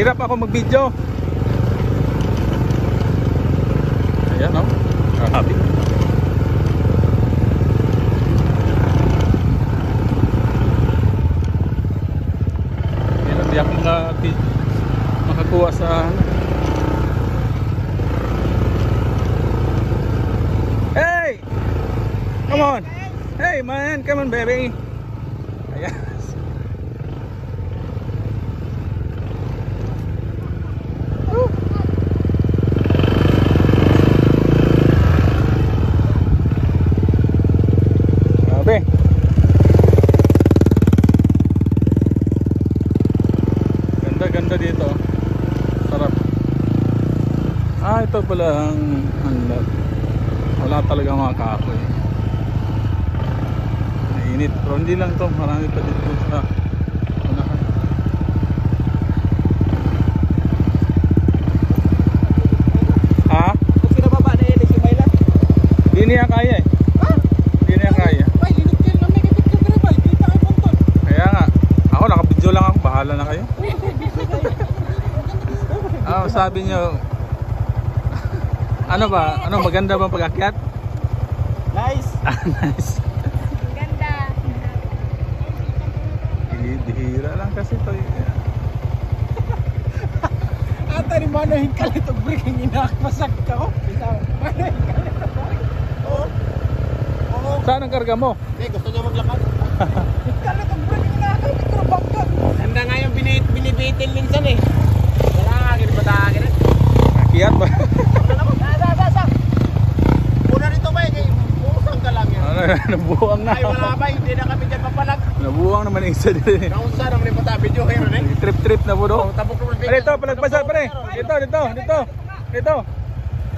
Hirap ako mag-video. Ayan o. Happy. Hindi ako makakuha sa Hey! Come on! Hey man! Come on baby! Ayan. Grabe. Ganda dito. Sarap. Ito pala ang unlock. Wala talaga mga kahoy. Mainit. Pero hindi lang to. Marami pa dito sa unahan. Ha? Kung pinababa na yun, si Mayla. Hindi niya kaya eh. Ha? Hindi niya kaya. Ay, linigyan na may kapit ka tribal. Kita ka punton. Kaya nga. Ako nakabidyo lang ako. Bahala na kayo. Sabi nyo, ano ba? Ano maganda bang pag-akyat? Nice. Nice. Ganda. Dihira lang kasi to. Ata ni manahin ka lang itong break. Ang inakmasak ka ko. Manahin ka lang ito. Oo. Oo. Saan ang karga mo? Hindi, gusto niya maglakad. Ka lang itong break. Ang inakal. Mikrobag ka. Ganda nga yung binibitin minsan eh. Wala, ginibatakin eh. Akyat ba? Sa. Una rito ba eh. Buusang ka lang yan. Nabuwang na. Ay, wala ba? Hindi na kami dyan papalag. Nabuwang naman yung isa din. Kaunsa naman yung patabidyo kayo rin eh. Trip na po do. Tabok naman. Dito, palagpasa pare. Dito. Dito.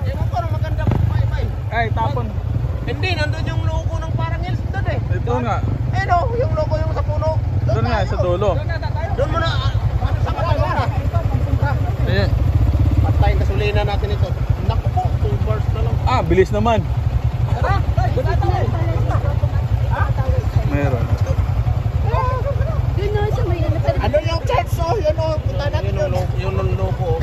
Ewan ko, maganda pa bye. Ay, tapon. Hindi, nandun yung logo ng parang hills doon eh. Ito nga. Eh no, yung logo yung sa puno. Doon nga, sa dulo. Doon muna, sa kapalo na. Ayan. Patayin gasolina natin ito. Naku po, 2 bars na lang. Bilis naman. Tara, doon tayo. Meron. Yun o, sa may Ano yung church oh? Yun o, punta natin yun. Yung logo oh.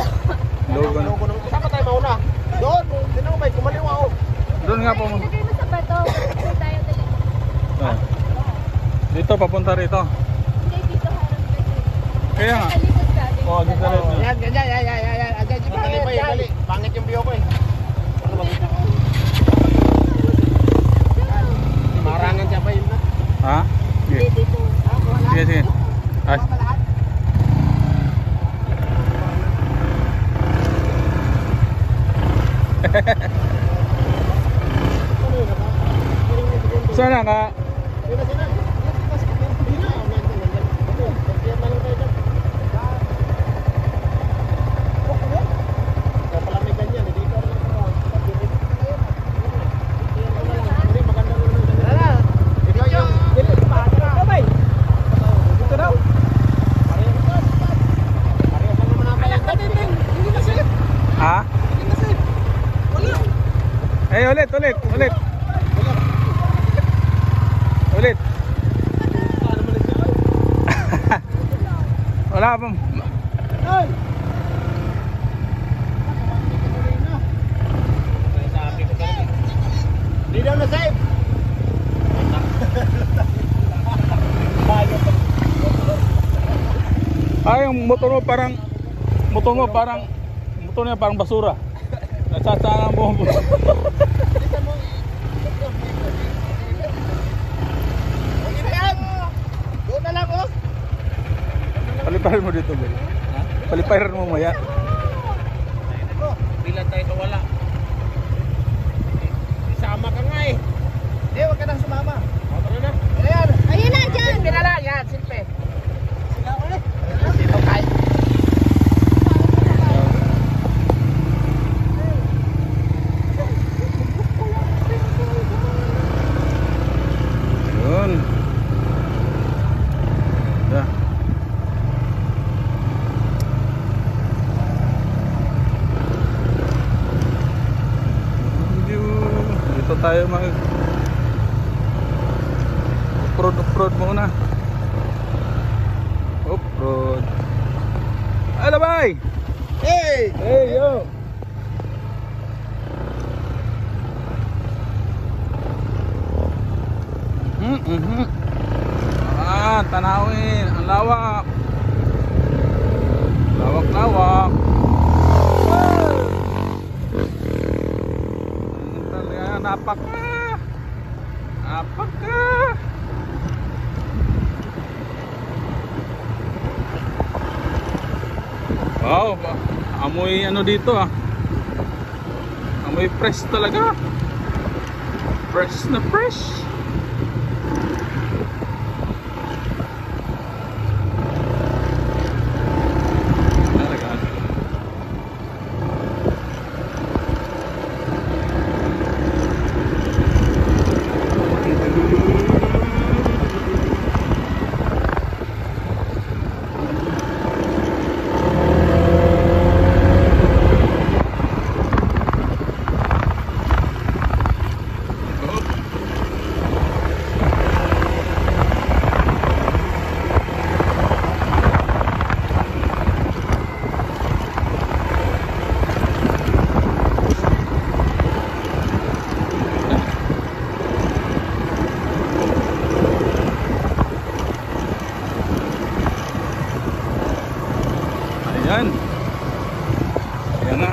Logo na. Logo ng... Saan ka tayo mauna? Doon, hindi na ko may kumaliwa oh. Doon nga po. Ilagay mo sa bato. Doon tayo dali. Dito, papunta rito. Hindi, dito harap kasi. Kaya nga. Talikod ka. Oo, dito rin. Yan, ganyan, yan. Dali. Pangit yung view ko eh. Marangan siya pa yun na. Ha? Sige. Dito. Sige. Sana nga. Ha? Eh, ulit. Wala pang. Di daw na save. Yung motor niya parang basura. Nagsasana mo. Okay na yan. Doon na lang oh. Paliparan mo dito, Bel. Paliparan mo maya. Bilan tayo ito wala. Isama ka nga eh. Hindi, huwag ka nang sumama. Tara na. Ayan. Ayun na, dyan. Silpe na lang. Yan, silpe. Sila ulit. Sino kayo? Yun. Da. Dito tayo mag off-road muna. Off-road. Hello, bye. Hey! Hey, yo. Tanawin. Ang lawak. Lawak-lawak. Talaga, napaka. Napaka. Wow, amoy ano dito ah. Amoy fresh talaga. Fresh na fresh. Talaga. Ayan. Ayan na.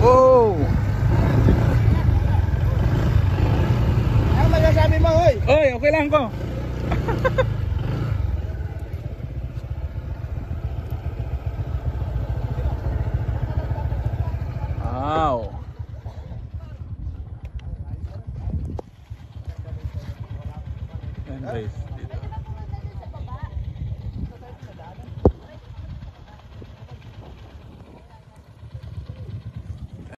Oh! Ano masasabi mo, hoy? Oy, okay lang ko.